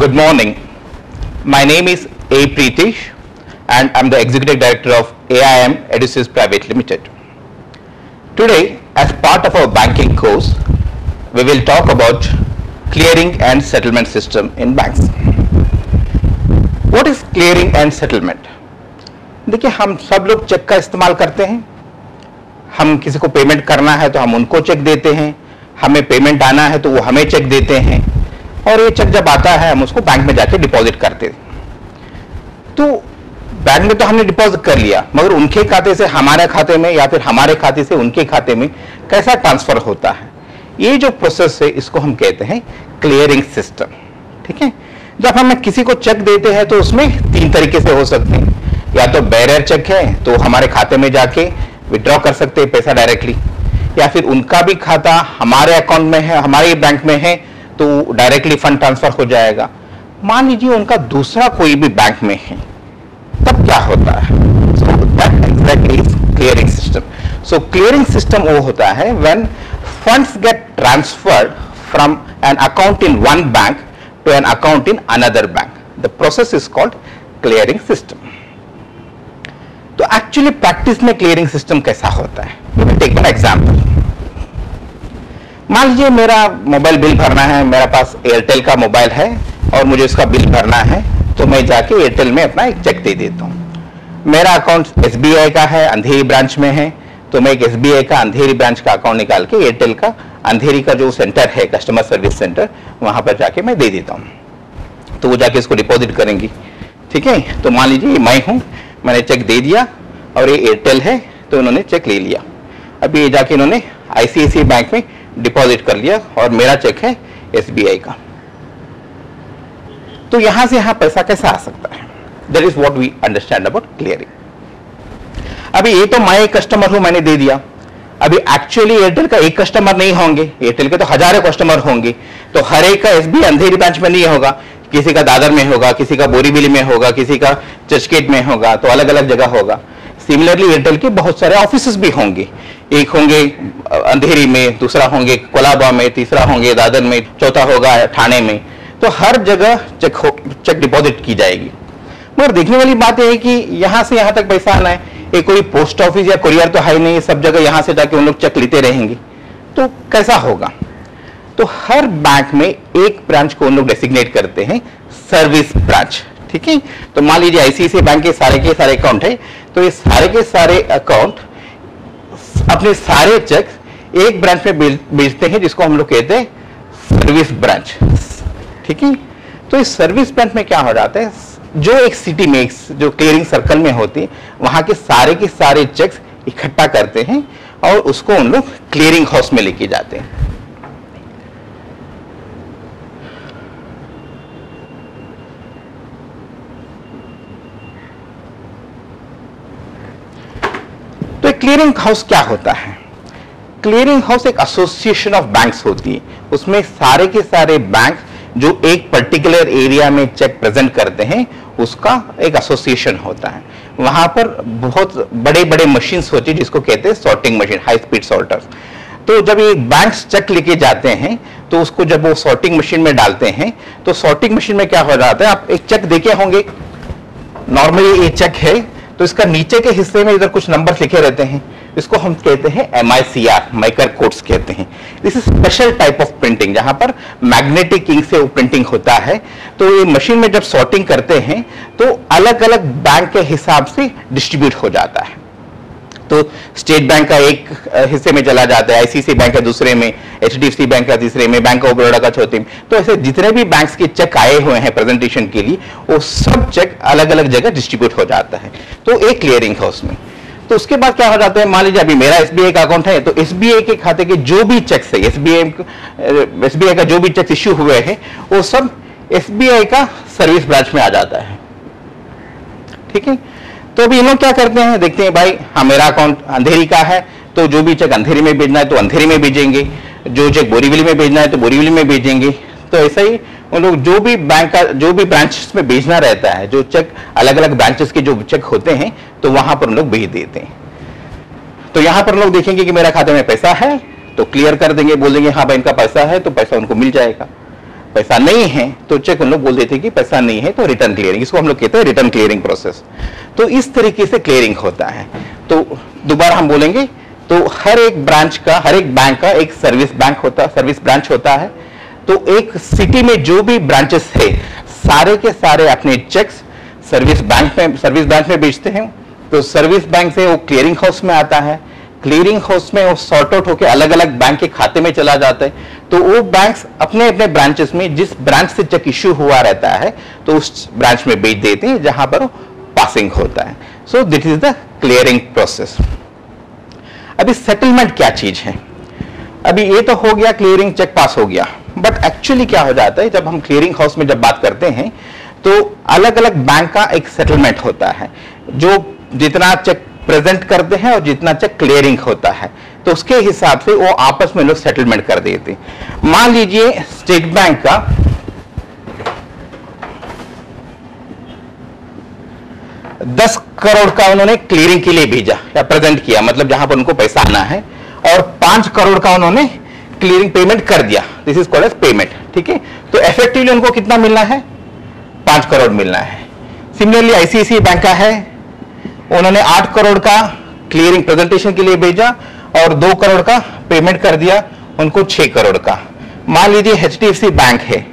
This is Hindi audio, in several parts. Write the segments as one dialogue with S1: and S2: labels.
S1: Good morning. My name is A. Pritish and I'm the Executive Director of AIM Edusys Private Limited. Today, as part of our banking course, we will talk about clearing and settlement system in banks. What is clearing and settlement? देखिए, हम सब लोग चेक का इस्तेमाल करते हैं. हम किसी को पेमेंट करना है तो हम उनको चेक देते हैं, हमें पेमेंट आना है तो वो हमें चेक देते हैं, और ये चेक जब आता है हम उसको बैंक में जाके डिपॉजिट करते हैं. तो बैंक में तो हमने डिपॉजिट कर लिया, मगर उनके खाते से हमारे खाते में या फिर हमारे खाते से उनके खाते में कैसा ट्रांसफर होता है, ये जो प्रोसेस है इसको हम कहते हैं क्लियरिंग सिस्टम. ठीक है. जब हम किसी को चेक देते हैं तो उसमें तीन तरीके से हो सकते हैं. या तो बेरर चेक है तो हमारे खाते में जाके विड्रॉ कर सकते हैं पैसा डायरेक्टली, या फिर उनका भी खाता हमारे अकाउंट में है, हमारे बैंक में है, तो डायरेक्टली फंड ट्रांसफर हो जाएगा. मान लीजिए उनका दूसरा कोई भी बैंक में है, तब क्या होता है? So that exactly is clearing system. So clearing system वो होता है when funds get transferred from an account in one bank to an account in another bank. The process is called clearing system. तो एक्चुअली प्रैक्टिस में क्लियरिंग सिस्टम कैसा होता है? Take an example. मान लीजिए मेरा मोबाइल बिल भरना है, मेरे पास एयरटेल का मोबाइल है और मुझे उसका बिल भरना है, तो मैं जाके एयरटेल में अपना एक चेक दे देता हूँ. मेरा अकाउंट एसबीआई का है, अंधेरी ब्रांच में है, तो मैं एक एसबीआई का अंधेरी ब्रांच का अकाउंट निकाल के एयरटेल का अंधेरी का जो सेंटर है, कस्टमर सर्विस सेंटर, वहां पर जाके मैं दे देता हूँ. तो वो जाके इसको डिपॉजिट करेंगी. ठीक है. तो मान लीजिए मैं हूँ, मैंने चेक दे दिया और ये एयरटेल है, तो उन्होंने चेक ले लिया. अभी ये जाके इन्होंने आईसीआईसीआई बैंक में डिपॉजिट कर लिया और मेरा चेक है एसबीआई का. तो यहां से यहां पैसा कैसा आ सकता है? That is what we understand about clearing. अभी ये तो मैं एक कस्टमर हूं, मैंने दे दिया. अभी एक्चुअली एयरटेल का एक कस्टमर नहीं होंगे, एयरटेल के तो हजारों कस्टमर होंगे, तो हर एक का एसबीआई अंधेरी ब्रांच में नहीं होगा. किसी का दादर में होगा, किसी का बोरीवली में होगा, किसी का चर्चगेट में होगा, तो अलग अलग जगह होगा. सिमिलरली एयरटेल के बहुत सारे ऑफिसेस भी होंगे. एक होंगे अंधेरी में, दूसरा होंगे कोलाबा में, तीसरा होंगे दादर में, चौथा होगा ठाणे में. तो हर जगह चेक डिपॉजिट की जाएगी. मगर देखने वाली बात यह है कि यहां से यहां तक पैसा आना है, ये कोई पोस्ट ऑफिस या कुरियर तो है नहीं, सब जगह यहां से जाके उन लोग चेक लेते रहेंगे. तो कैसा होगा? तो हर बैंक में एक ब्रांच को उन लोग डेसिग्नेट करते हैं सर्विस ब्रांच. ठीक है. तो मान लीजिए आईसीआईसीआई बैंक के सारे अकाउंट है, तो ये सारे के सारे अकाउंट अपने सारे चेक एक ब्रांच में भेजते हैं, जिसको हम लोग कहते हैं सर्विस ब्रांच. ठीक है. तो इस सर्विस ब्रांच में क्या हो जाता है, जो एक सिटी में जो क्लियरिंग सर्कल में होती है, वहां के सारे चेक्स इकट्ठा करते हैं और उसको उन लोग क्लियरिंग हाउस में लेके जाते हैं. तो क्लियरिंग हाउस क्या होता है? क्लियरिंग हाउस एक एसोसिएशन ऑफ बैंक्स होती है. उसमें सारे के सारे बैंक जो एक पर्टिकुलर एरिया में चेक प्रेजेंट करते हैं, उसका एक एसोसिएशन होता है. वहां पर बहुत बड़े बड़े मशीन्स होती है, जिसको कहते हैं sorting machine, high speed sorters. तो जब ये बैंक्स चेक लेके जाते हैं, तो उसको जब वो सॉर्टिंग मशीन में डालते हैं, तो सॉर्टिंग मशीन में क्या हो जाता है, आप एक चेक देखे होंगे, नॉर्मली ये चेक है, तो इसका नीचे के हिस्से में इधर कुछ नंबर्स लिखे रहते हैं, इसको हम कहते हैं MICR, माइकर कोड्स कहते हैं. This is special type of printing, जहां पर मैग्नेटिक इंक से वो प्रिंटिंग होता है. तो ये मशीन में जब सॉर्टिंग करते हैं तो अलग अलग बैंक के हिसाब से डिस्ट्रीब्यूट हो जाता है. तो स्टेट बैंक का एक हिस्से में चला जाता है, आईसीआईसीआई बैंक का दूसरे में, एचडीएफसी बैंक का तीसरे में, बैंक ऑफ बड़ौदा का चौथे में. तो ऐसे जितने भी बैंक्स के चेक आए हुए हैं प्रेजेंटेशन के लिए, वो सब चेक अलग अलग जगह डिस्ट्रीब्यूट हो जाता है. तो एक क्लियरिंग हाउस में. तो उसके बाद क्या हो जाता है, मान लीजिए अभी मेरा एसबीआई का अकाउंट है, तो एसबीआई के खाते के जो भी चेक्स है, एसबीआई का जो भी चेक्स इश्यू हुए हैं, वो सब एसबीआई का सर्विस ब्रांच में आ जाता है. ठीक है. तो अभी इन लोग क्या करते हैं, देखते हैं भाई, हाँ मेरा अकाउंट अंधेरी का है, तो जो भी चेक अंधेरी में भेजना है तो अंधेरी में भेजेंगे, जो चेक बोरीवली में भेजना है तो बोरीवली में भेजेंगे. तो ऐसा ही उन लोग जो भी बैंक का जो भी ब्रांचेस में भेजना रहता है, जो चेक अलग अलग ब्रांचेस के जो चेक होते हैं, तो वहां पर उन लोग भेज देते हैं. तो यहां पर लोग देखेंगे कि मेरा खाते में पैसा है, तो क्लियर कर देंगे, बोल देंगे हाँ भाई इनका पैसा है, तो पैसा उनको मिल जाएगा. पैसा नहीं है तो चेक उन लोग बोल देते हैं कि पैसा नहीं है, तो रिटर्न क्लियरिंग, इसको हम लोग कहते हैं रिटर्न क्लियरिंग प्रोसेस। तो इस तरीके से क्लियरिंग होता है। तो दोबारा हम बोलेंगे, तो हर एक ब्रांच का, हर एक बैंक का एक सर्विस ब्रांच होता है। तो एक सिटी में जो भी ब्रांचेस है सारे के सारे अपने चेक्स सर्विस बैंक में बेचते हैं। तो सर्विस बैंक से वो क्लियरिंग हाउस में आता है, क्लियरिंग हाउस में वो सॉर्ट आउट होकर अलग अलग बैंक के खाते में चला जाता है। तो वो बैंक्स अपने अपने ब्रांचेस में जिस ब्रांच से चेक इश्यू हुआ रहता है तो उस ब्रांच में बेच देते हैं जहां पर पासिंग होता है। So this is the clearing process. अभी सेटलमेंट क्या चीज है? अभी ये तो हो गया, क्लियरिंग चेक पास हो गया, बट एक्चुअली क्या हो जाता है जब हम क्लियरिंग हाउस में जब बात करते हैं तो अलग अलग बैंक का एक सेटलमेंट होता है, जो जितना चेक प्रेजेंट करते हैं और जितना चेक क्लियरिंग होता है तो उसके हिसाब से वो आपस में लोग सेटलमेंट कर देते हैं। मान लीजिए स्टेट बैंक का 10 करोड़ का उन्होंने क्लियरिंग के लिए भेजा या प्रेजेंट किया, मतलब जहां पर उनको पैसा आना है, और 5 करोड़ का उन्होंने क्लियरिंग पेमेंट कर दिया, this is called edge payment. ठीक है, तो इफेक्टिवली उनको कितना मिलना है? 5 करोड़ मिलना है। सिमिलरली आईसीआईसीआई बैंक का है, उन्होंने 8 करोड़ का क्लियरिंग प्रेजेंटेशन के लिए भेजा और 2 करोड़ का पेमेंट कर दिया, उनको 6 करोड़ का। मान लीजिए एचडीएफसी बैंक है,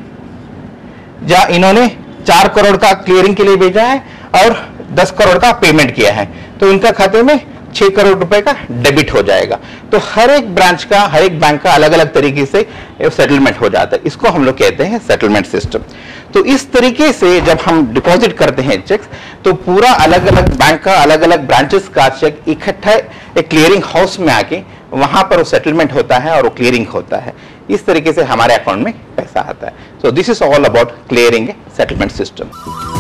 S1: जहां इन्होंने 4 करोड़ का क्लियरिंग के लिए भेजा है और 10 करोड़ का पेमेंट किया है, तो इनका खाते में 6 करोड़ रुपए का डेबिट हो जाएगा। तो हर एक ब्रांच का, हर एक बैंक का अलग अलग तरीके से सेटलमेंट हो जाता है, इसको हम लोग कहते हैं सेटलमेंट सिस्टम। तो इस तरीके से जब हम डिपॉजिट करते हैं चेक्स, तो पूरा अलग अलग बैंक का, अलग अलग ब्रांचेस का चेक इकट्ठा एक क्लियरिंग हाउस में आके वहां पर वो सेटलमेंट होता है और वो क्लियरिंग होता है। इस तरीके से हमारे अकाउंट में पैसा आता है। So this is all about clearing settlement system.